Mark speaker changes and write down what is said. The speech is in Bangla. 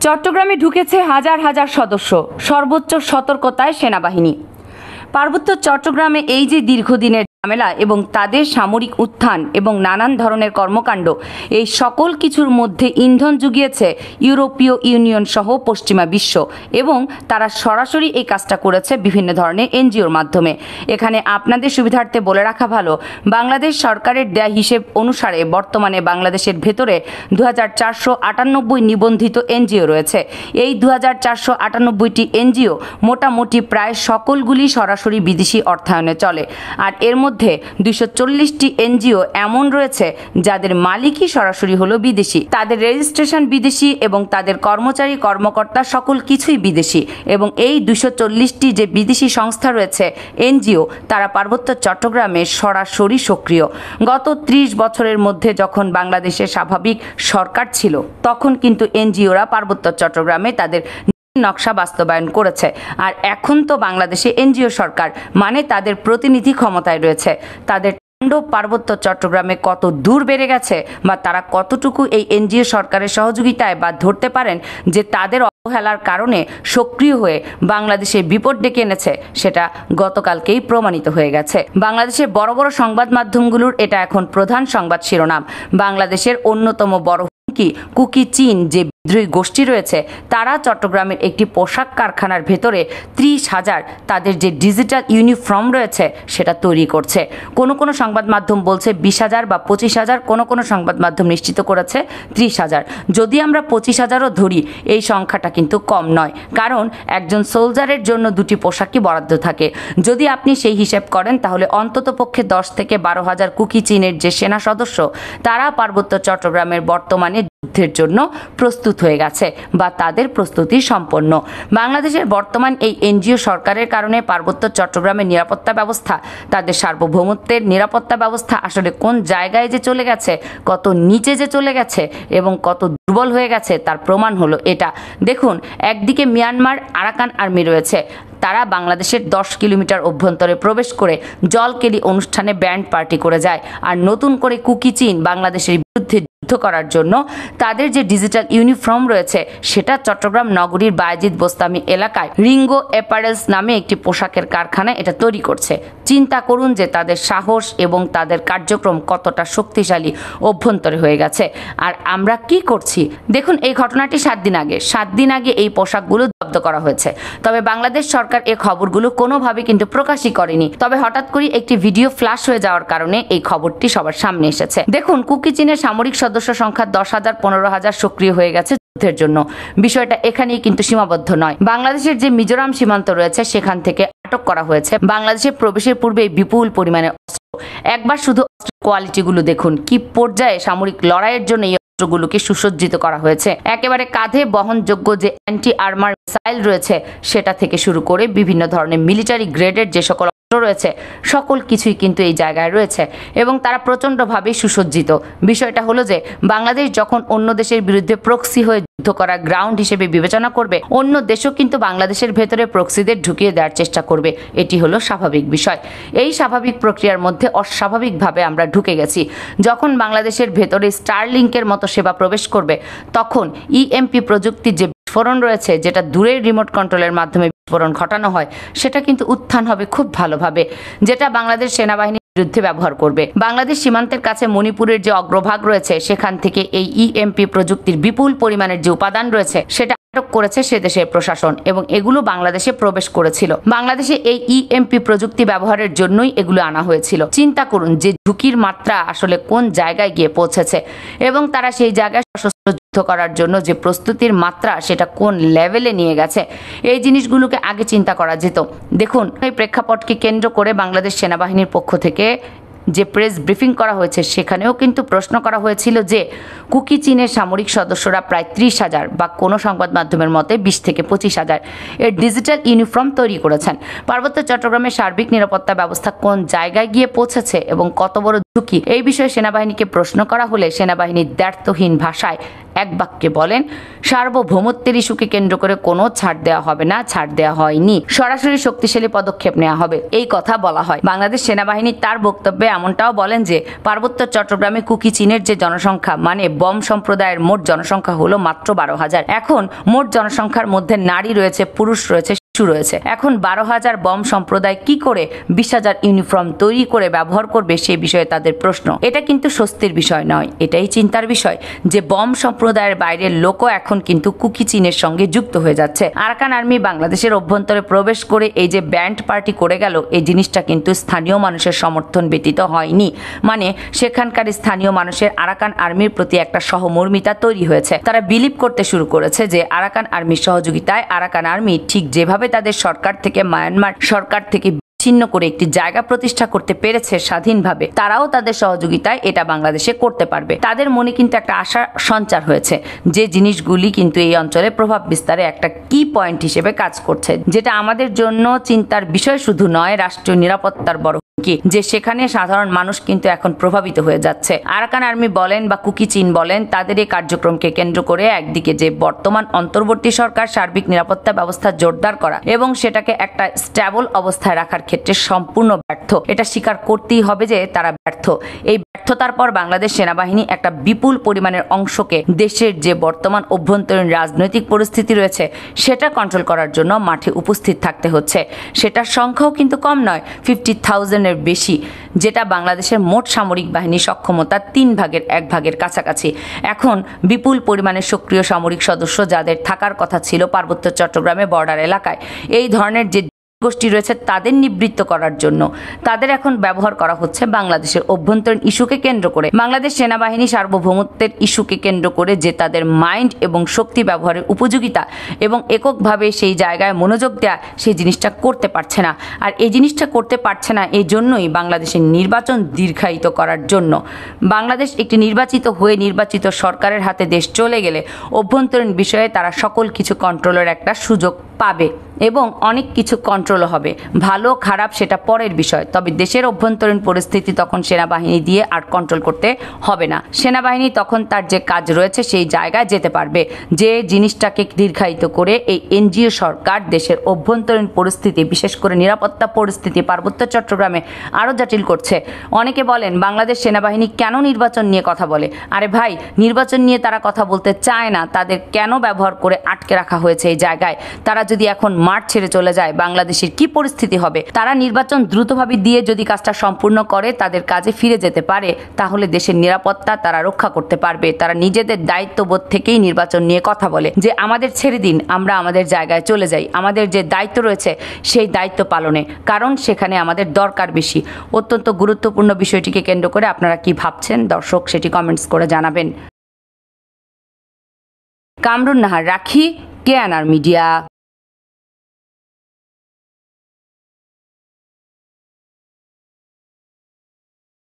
Speaker 1: চট্টগ্রামে ঢুকেছে হাজার হাজার সদস্য, সর্বোচ্চ সতর্কতায় সেনাবাহিনী। পার্বত্য চট্টগ্রামে এই যে দীর্ঘদিনের ঝামেলা এবং তাদের সামরিক উত্থান এবং নানান ধরনের কর্মকাণ্ড, এই সকল কিছুর মধ্যে ইন্ধন জুগিয়েছে ইউরোপীয় ইউনিয়ন সহ পশ্চিমা বিশ্ব, এবং তারা সরাসরি এই কাজটা করেছে বিভিন্ন ধরনের এনজিওর মাধ্যমে। এখানে আপনাদের সুবিধার্থে বলে রাখা ভালো, বাংলাদেশ সরকারের দেয়া হিসেব অনুসারে বর্তমানে বাংলাদেশের ভেতরে 2498 নিবন্ধিত এনজিও রয়েছে। এই 2498টি এনজিও মোটামুটি প্রায় সকলগুলি সরাসরি বিদেশি অর্থায়নে চলে, আর এর মধ্যে 240টি এনজিও এমন রয়েছে যাদের মালিকই সরাসরি হলো বিদেশি, তাদের রেজিস্ট্রেশন বিদেশি এবং তাদের কর্মচারী কর্মকর্তা সকল কিছুই বিদেশি। এবং এই 240টি যে বিদেশি সংস্থা রয়েছে এনজিও, তারা পার্বত্য চট্টগ্রামে সরাসরি সক্রিয়। গত 30 বছরের মধ্যে যখন বাংলাদেশের স্বাভাবিক সরকার ছিল, তখন কিন্তু এনজিওরা পার্বত্য চট্টগ্রামে তাদের নকশা বাস্তবায়ন করেছে। আর এখন তো বাংলাদেশে এনজিও সরকার, মানে তাদের প্রতিনিধি ক্ষমতায় রয়েছে। তাদের তাণ্ডব পার্বত্য চট্টগ্রামে কত দূর বেড়ে গেছে, বা তারা কতটুকু এই এনজিও সরকারের সহযোগিতায় বা ধরতে পারেন যে তাদের অবহেলার কারণে সক্রিয় হয়ে বাংলাদেশের বিপদ ডেকে এনেছে, সেটা গতকালকেই প্রমাণিত হয়ে গেছে। বাংলাদেশের বড় বড় সংবাদ মাধ্যমগুলোর এটা এখন প্রধান সংবাদ শিরোনাম। বাংলাদেশের অন্যতম বড় কুকি চীন যে বিদ্রোহী গোষ্ঠী রয়েছে, তারা চট্টগ্রামের একটি পোশাক কারখানার ভেতরে 30,000 তাদের যে ডিজিটাল ইউনিফর্ম রয়েছে সেটা তৈরি করছে। কোনো সংবাদ মাধ্যম বলছে 20,000 বা 25,000, কোনো সংবাদ মাধ্যম নিশ্চিত করেছে 30,000। যদি আমরা 25,000ও ধরি, এই সংখ্যাটা কিন্তু কম নয়, কারণ একজন সোলজারের জন্য 2টি পোশাকই বরাদ্দ থাকে। যদি আপনি সেই হিসেব করেন, তাহলে অন্তত পক্ষে 10 থেকে 12,000 কুকি চীনের যে সেনা সদস্য, তারা পার্বত্য চট্টগ্রামের বর্তমানে যুদ্ধের জন্য প্রস্তুত হয়ে গেছে, বা তাদের প্রস্তুতি সম্পন্ন। বাংলাদেশের বর্তমান এই এনজিও সরকারের কারণে পার্বত্য চট্টগ্রামের নিরাপত্তা ব্যবস্থা, তাদের সার্বভৌমত্বের নিরাপত্তা ব্যবস্থা আসলে কোন জায়গায় যে চলে গেছে, কত নিচে যে চলে গেছে এবং কত দুর্বল হয়ে গেছে, তার প্রমাণ হলো এটা। দেখুন, একদিকে মিয়ানমার আরাকান আর্মি রয়েছে, তারা বাংলাদেশের 10 কিলোমিটার অভ্যন্তরে প্রবেশ করে জলকেলি অনুষ্ঠানে ব্যান্ড পার্টি করে যায়। আর নতুন করে কুকি চীন বাংলাদেশের বিরুদ্ধে যুদ্ধ করার জন্য তাদের যে ডিজিটাল ইউনিফর্ম রয়েছে, সেটা চট্টগ্রাম নগরীর বায়েজিদ বোস্তামি এলাকায় রিঙ্গো অ্যাপারেলস নামে একটি পোশাকের কারখানা এটা তৈরি করছে। চিন্তা করুন যে তাদের সাহস এবং তাদের কার্যক্রম কতটা শক্তিশালী অভ্যন্তরে হয়ে গেছে। আর আমরা কি করছি দেখুন, এই ঘটনাটি 7 দিন আগে এই পোশাকগুলো জব্দ করা হয়েছে। তবে বাংলাদেশ সরকার এই খবরগুলো কোনোভাবে কিন্তু প্রকাশই করেনি। তবে হঠাৎ করে একটি ভিডিও ফ্ল্যাশ হয়ে যাওয়ার কারণে এই খবরটি সবার সামনে এসেছে। দেখুন, কুকি চীনের সামরিক সদস্য সংখ্যা 10,000, 15,000 সক্রিয় হয়ে গেছে যুদ্ধের জন্য। বিষয়টা এখানেই কিন্তু সীমাবদ্ধ নয়। বাংলাদেশের যে মিজোরাম সীমান্ত রয়েছে, সেখান থেকে আটক করা হয়েছে বাংলাদেশে প্রবেশের পূর্বে বিপুল পরিমাণে অস্ত্র। একবার শুধু অস্ত্রের কোয়ালিটিগুলো দেখুন, কি পর্যায়ে সামরিক লড়াইয়ের জন্য এই অস্ত্রগুলোকে সুসজ্জিত করা হয়েছে। একেবারে কাঁধে বহনযোগ্য যে অ্যান্টি আর্মার মিসাইল রয়েছে, সেটা থেকে শুরু করে বিভিন্ন ধরনের মিলিটারি গ্রেডের যে সকল রয়েছে, সকল কিছুই কিন্তু এই জায়গায় রয়েছে, এবং তারা প্রচন্ডভাবে সুসজ্জিত। বিষয়টা হলো যে বাংলাদেশ যখন অন্য দেশের বিরুদ্ধে প্রক্সি হয়ে যুদ্ধ করা গ্রাউন্ড হিসেবে বিবেচনা করবে, অন্য দেশও কিন্তু বাংলাদেশের ভেতরে প্রক্সিদের ঢুকিয়ে দেওয়ার চেষ্টা করবে। এটি হলো স্বাভাবিক বিষয়। এই স্বাভাবিক প্রক্রিয়ার মধ্যে অস্বাভাবিকভাবে আমরা ঢুকে গেছি। যখন বাংলাদেশের ভেতরে স্টারলিংকের মতো সেবা প্রবেশ করবে, তখন ইএমপি প্রযুক্তির যে বিস্ফোরণ রয়েছে, যেটা দূরের রিমোট কন্ট্রোলের মাধ্যমে বিস্ফোরণ ঘটানো হয়, সেটা কিন্তু উত্থান হবে খুব ভালোভাবে, যেটা বাংলাদেশ সেনাবাহিনীর বিরুদ্ধে ব্যবহার করবে। বাংলাদেশ সীমান্তের কাছে মণিপুরের যে অগ্রভাগ রয়েছে, সেখান থেকে এই ইএমপি প্রযুক্তির বিপুল পরিমাণের যে উপাদান রয়েছে, সেটা আটক করেছে সে দেশের প্রশাসন, এবং এগুলো বাংলাদেশে প্রবেশ করেছিল। বাংলাদেশে এই ইএমপি প্রযুক্তি ব্যবহারের জন্যই এগুলো আনা হয়েছিল। চিন্তা করুন যে ঝুঁকির মাত্রা আসলে কোন জায়গায় গিয়ে পৌঁছেছে, এবং তারা সেই জায়গায় সশস্ত্র যুদ্ধ করার জন্য যে প্রস্তুতির মাত্রা, সেটা কোন লেভেলে নিয়ে গেছে, এই জিনিসগুলোকে আগে চিন্তা করা যেত। দেখুন, এই প্রেক্ষাপটকে কেন্দ্র করে বাংলাদেশ সেনাবাহিনীর পক্ষ থেকে যে প্রেস ব্রিফিং করা হয়েছে, সেখানেও কিন্তু প্রশ্ন করা হয়েছিল যে কুকি চীনের সামরিক সদস্যরা প্রায় 30,000 বা কোনো সংবাদ মাধ্যমের মতে 20 থেকে 25,000 এর ডিজিটাল ইউনিফর্ম তৈরি করেছেন। পার্বত্য চট্টগ্রামের সার্বিক নিরাপত্তা ব্যবস্থা কোন জায়গায় গিয়ে পৌঁছেছে এবং কত বড় ঝুঁকি। এই বিষয়ে সেনাবাহিনীকে প্রশ্ন করা হলে সেনাবাহিনী দ্ব্যর্থহীন ভাষায় এক বাক্যে বলেন, সার্বভৌমত্বের ইস্যুকে কেন্দ্র করে কোনো ছাড় দেওয়া হবে না, ছাড় দেওয়া হয়নি, সরাসরি শক্তিশালী পদক্ষেপ নেওয়া হবে, এই কথা বলা হয়। বাংলাদেশ সেনাবাহিনী তার বক্তব্যে এমনটাও বলেন যে পার্বত্য চট্টগ্রামে কুকি চীনের যে জনসংখ্যা, মানে বম সম্প্রদায়ের মোট জনসংখ্যা হলো মাত্র 12,000। এখন মোট জনসংখ্যার মধ্যে নারী রয়েছে, পুরুষ রয়েছে, শিশু রয়েছে। এখন 12,000 বম সম্প্রদায় কি করে 20,000 ইউনিফর্ম তৈরি করে ব্যবহার করবে সেই বিষয়ে তাদের প্রশ্ন। এটা কিন্তু স্বস্তির বিষয় নয়, এটাই চিন্তার বিষয় যে বম সম্প্রদায়ের বাইরের লোকও এখন কিন্তু কুকি চীনের সঙ্গে যুক্ত হয়ে যাচ্ছে। আরাকান আর্মি বাংলাদেশের অভ্যন্তরে প্রবেশ করে এই যে ব্যান্ড পার্টি করে গেল, এই জিনিসটা কিন্তু স্থানীয় মানুষের সমর্থন ব্যতীত হয়নি। মানে সেখানকার স্থানীয় মানুষের আরাকান আর্মির প্রতি একটা সহমর্মিতা তৈরি হয়েছে। তারা বিলিভ করতে শুরু করেছে যে আরাকান আর্মির সহযোগিতায় আরাকান আর্মি ঠিক যেভাবে তাদের সরকার থেকে, মায়ানমার সরকার থেকে ছিন্ন করে একটি জায়গা প্রতিষ্ঠা করতে পেরেছে স্বাধীনভাবে, তারাও তাদের সহযোগিতায় এটা বাংলাদেশে করতে পারবে। তাদের মনে কিন্তু একটা আশা সঞ্চার হয়েছে যে জিনিসগুলি কিন্তু এই অঞ্চলে প্রভাব বিস্তারে একটা কি পয়েন্ট হিসেবে কাজ করছে, যেটা আমাদের জন্য চিন্তার বিষয় শুধু নয়, রাষ্ট্রীয় নিরাপত্তার বড় কি যে সেখানে সাধারণ মানুষ কিন্তু এখন প্রভাবিত হয়ে যাচ্ছে। আরাকান আর্মি বলেন বা কুকি চীন বলেন, তাদের এই কার্যক্রমকে কেন্দ্র করে একদিকে যে বর্তমান অন্তর্বর্তী সরকার সার্বিক নিরাপত্তা ব্যবস্থা জোরদার করা এবং সেটাকে একটা স্ট্যাবল অবস্থায় রাখার ক্ষেত্রে সম্পূর্ণ ব্যর্থ, এটা স্বীকার করতেই হবে যে তারা ব্যর্থ। এই ব্যর্থতার পর বাংলাদেশ সেনাবাহিনী একটা বিপুল পরিমাণের অংশকে দেশের যে বর্তমান অভ্যন্তরীণ রাজনৈতিক পরিস্থিতি রয়েছে সেটা কন্ট্রোল করার জন্য মাঠে উপস্থিত থাকতে হচ্ছে। সেটার সংখ্যাও কিন্তু কম নয়, 50,000 বেশি, যেটা বাংলাদেশের মোট সামরিক বাহিনীর সক্ষমতা 1/3 কাছাকাছি। এখন বিপুল পরিমাণে সক্রিয় সামরিক সদস্য যাদের থাকার কথা ছিল পার্বত্য চট্টগ্রামে বর্ডার এলাকায়, এই ধরনের যে গোষ্ঠী রয়েছে তাদের নিবৃত্ত করার জন্য তাদের এখন ব্যবহার করা হচ্ছে বাংলাদেশের অভ্যন্তরীণ ইস্যুকে কেন্দ্র করে। বাংলাদেশ সেনাবাহিনী সার্বভৌমত্বের ইস্যুকে কেন্দ্র করে যে তাদের মাইন্ড এবং শক্তি ব্যবহারের উপযোগিতা এবং এককভাবে সেই জায়গায় মনোযোগ দেয়া, সেই জিনিসটা করতে পারছে না। আর এই জিনিসটা করতে পারছে না এই জন্যই বাংলাদেশের নির্বাচন দীর্ঘায়িত করার জন্য। বাংলাদেশ একটি নির্বাচিত সরকারের হাতে দেশ চলে গেলে অভ্যন্তরীণ বিষয়ে তারা সকল কিছু কন্ট্রোলের একটা সুযোগ পাবে এবং অনেক কিছু কন্ট্রোলও হবে। ভালো খারাপ সেটা পরের বিষয়, তবে দেশের অভ্যন্তরীণ পরিস্থিতি তখন সেনাবাহিনী দিয়ে আর কন্ট্রোল করতে হবে না। সেনাবাহিনী তখন তার যে কাজ রয়েছে সেই জায়গায় যেতে পারবে। যে জিনিসটাকে দীর্ঘায়িত করে এই এনজিও সরকার দেশের অভ্যন্তরীণ পরিস্থিতি, বিশেষ করে নিরাপত্তা পরিস্থিতি পার্বত্য চট্টগ্রামে আরও জটিল করছে। অনেকে বলেন বাংলাদেশ সেনাবাহিনী কেন নির্বাচন নিয়ে কথা বলে। আরে ভাই, নির্বাচন নিয়ে তারা কথা বলতে চায় না, তাদের কেন ব্যবহার করে আটকে রাখা হয়েছে এই জায়গায়। তারা যদি এখন মাঠ ছেড়ে চলে যায় বাংলাদেশের কি পরিস্থিতি হবে। তারা নির্বাচন দ্রুতভাবে দিয়ে যদি কাজটা সম্পূর্ণ করে, তাদের কাজে ফিরে যেতে পারে, তাহলে দেশের নিরাপত্তা তারা রক্ষা করতে পারবে। তারা নিজেদের দায়িত্ববোধ থেকেই নির্বাচন নিয়ে কথা বলে যে আমাদের ছেড়ে দিন, আমরা আমাদের জায়গায় চলে যাই, আমাদের যে দায়িত্ব রয়েছে সেই দায়িত্ব পালনে, কারণ সেখানে আমাদের দরকার বেশি। অত্যন্ত গুরুত্বপূর্ণ বিষয়টিকে কেন্দ্র করে আপনারা কি ভাবছেন দর্শক, সেটি কমেন্টস করে জানাবেন। কামরুন নাহার, রাখি, কেএনআর মিডিয়া।